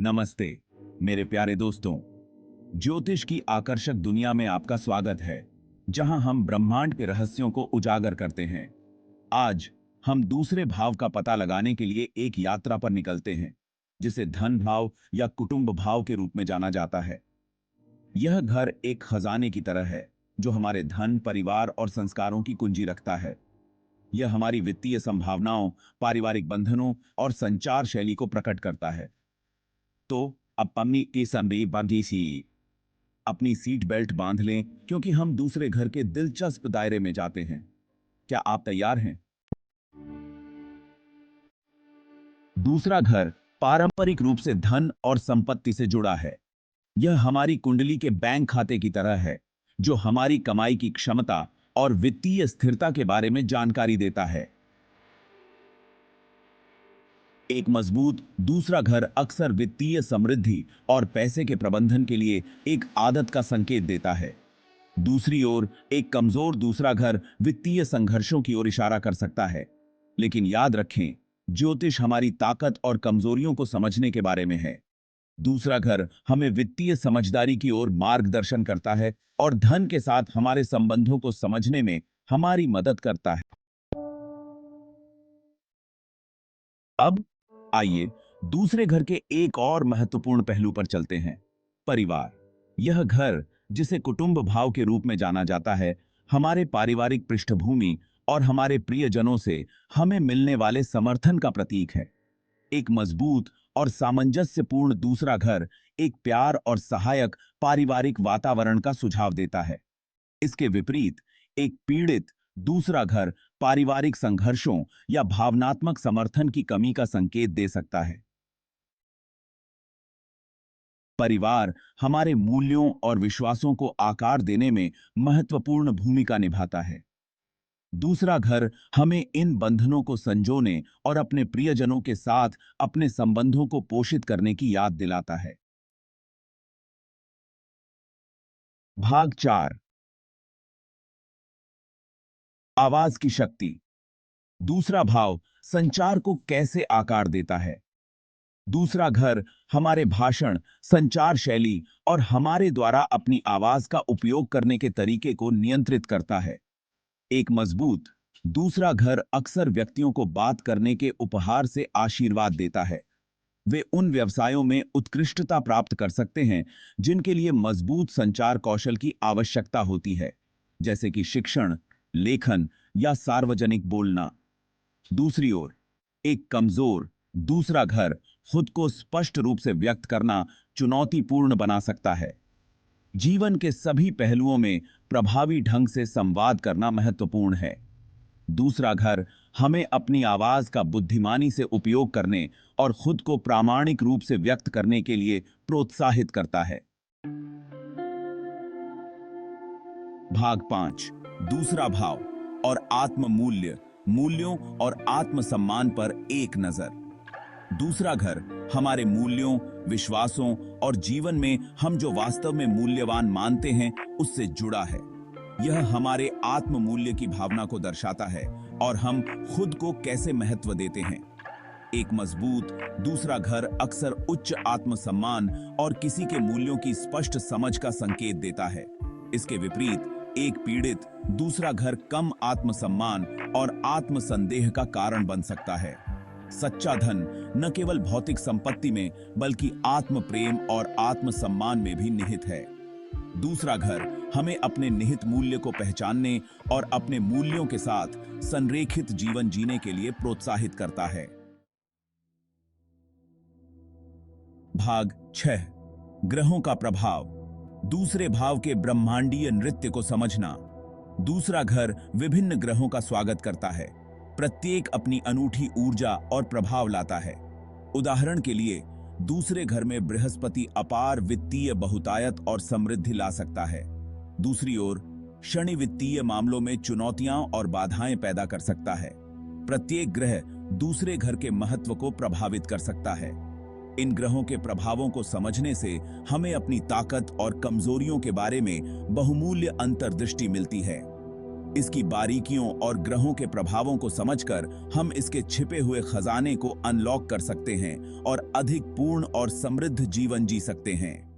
नमस्ते मेरे प्यारे दोस्तों। ज्योतिष की आकर्षक दुनिया में आपका स्वागत है, जहां हम ब्रह्मांड के रहस्यों को उजागर करते हैं। आज हम दूसरे भाव का पता लगाने के लिए एक यात्रा पर निकलते हैं, जिसे धन भाव या कुटुंब भाव के रूप में जाना जाता है। यह घर एक खजाने की तरह है, जो हमारे धन, परिवार और संस्कारों की कुंजी रखता है। यह हमारी वित्तीय संभावनाओं, पारिवारिक बंधनों और संचार शैली को प्रकट करता है। तो अपनी की संभी बंधी सी अपनी सीट बेल्ट बांध लें, क्योंकि हम दूसरे घर के दिलचस्प दायरे में जाते हैं। क्या आप तैयार हैं? दूसरा घर पारंपरिक रूप से धन और संपत्ति से जुड़ा है। यह हमारी कुंडली के बैंक खाते की तरह है, जो हमारी कमाई की क्षमता और वित्तीय स्थिरता के बारे में जानकारी देता है। एक मजबूत दूसरा घर अक्सर वित्तीय समृद्धि और पैसे के प्रबंधन के लिए एक आदत का संकेत देता है। दूसरी ओर, एक कमजोर दूसरा घर वित्तीय संघर्षों की ओर इशारा कर सकता है। लेकिन याद रखें, ज्योतिष हमारी ताकत और कमजोरियों को समझने के बारे में है। दूसरा घर हमें वित्तीय समझदारी की ओर मार्गदर्शन करता है और धन के साथ हमारे संबंधों को समझने में हमारी मदद करता है। अब आइए दूसरे घर के एक और महत्वपूर्ण पहलू पर चलते हैं, परिवार। यह घर, जिसे कुटुंब भाव के रूप में जाना जाता है, हमारे पारिवारिक पृष्ठभूमि और हमारे प्रियजनों से हमें मिलने वाले समर्थन का प्रतीक है। एक मजबूत और सामंजस्यपूर्ण दूसरा घर एक प्यार और सहायक पारिवारिक वातावरण का सुझाव देता है। इसके विपरीत, एक पीड़ित दूसरा घर पारिवारिक संघर्षों या भावनात्मक समर्थन की कमी का संकेत दे सकता है। परिवार हमारे मूल्यों और विश्वासों को आकार देने में महत्वपूर्ण भूमिका निभाता है। दूसरा घर हमें इन बंधनों को संजोने और अपने प्रियजनों के साथ अपने संबंधों को पोषित करने की याद दिलाता है। भाग 4, आवाज की शक्ति। दूसरा भाव संचार को कैसे आकार देता है? दूसरा घर हमारे भाषण, संचार शैली और हमारे द्वारा अपनी आवाज का उपयोग करने के तरीके को नियंत्रित करता है। एक मजबूत दूसरा घर अक्सर व्यक्तियों को बात करने के उपहार से आशीर्वाद देता है। वे उन व्यवसायों में उत्कृष्टता प्राप्त कर सकते हैं जिनके लिए मजबूत संचार कौशल की आवश्यकता होती है, जैसे कि शिक्षण, लेखन या सार्वजनिक बोलना। दूसरी ओर, एक कमजोर दूसरा घर खुद को स्पष्ट रूप से व्यक्त करना चुनौतीपूर्ण बना सकता है। जीवन के सभी पहलुओं में प्रभावी ढंग से संवाद करना महत्वपूर्ण है। दूसरा घर हमें अपनी आवाज का बुद्धिमानी से उपयोग करने और खुद को प्रामाणिक रूप से व्यक्त करने के लिए प्रोत्साहित करता है। भाग 5, दूसरा भाव और आत्म मूल्य, मूल्यों और आत्मसम्मान पर एक नजर। दूसरा घर हमारे मूल्यों, विश्वासों और जीवन में हम जो वास्तव में मूल्यवान मानते हैं, उससे जुड़ा है। यह हमारे आत्म मूल्य की भावना को दर्शाता है और हम खुद को कैसे महत्व देते हैं। एक मजबूत दूसरा घर अक्सर उच्च आत्मसम्मान और किसी के मूल्यों की स्पष्ट समझ का संकेत देता है। इसके विपरीत, एक पीड़ित दूसरा घर कम आत्मसम्मान और आत्मसंदेह का कारण बन सकता है। सच्चा धन न केवल भौतिक संपत्ति में, बल्कि आत्म प्रेम और आत्मसम्मान में भी निहित है। दूसरा घर हमें अपने निहित मूल्य को पहचानने और अपने मूल्यों के साथ संरेखित जीवन जीने के लिए प्रोत्साहित करता है। भाग 6, ग्रहों का प्रभाव, दूसरे भाव के ब्रह्मांडीय नृत्य को समझना। दूसरा घर विभिन्न ग्रहों का स्वागत करता है। प्रत्येक अपनी अनूठी ऊर्जा और प्रभाव लाता है। उदाहरण के लिए, दूसरे घर में बृहस्पति अपार वित्तीय बहुतायत और समृद्धि ला सकता है। दूसरी ओर, शनि वित्तीय मामलों में चुनौतियां और बाधाएं पैदा कर सकता है। प्रत्येक ग्रह दूसरे घर के महत्व को प्रभावित कर सकता है। इन ग्रहों के प्रभावों को समझने से हमें अपनी ताकत और कमजोरियों के बारे में बहुमूल्य अंतर्दृष्टि मिलती है। इसकी बारीकियों और ग्रहों के प्रभावों को समझकर हम इसके छिपे हुए खजाने को अनलॉक कर सकते हैं और अधिक पूर्ण और समृद्ध जीवन जी सकते हैं।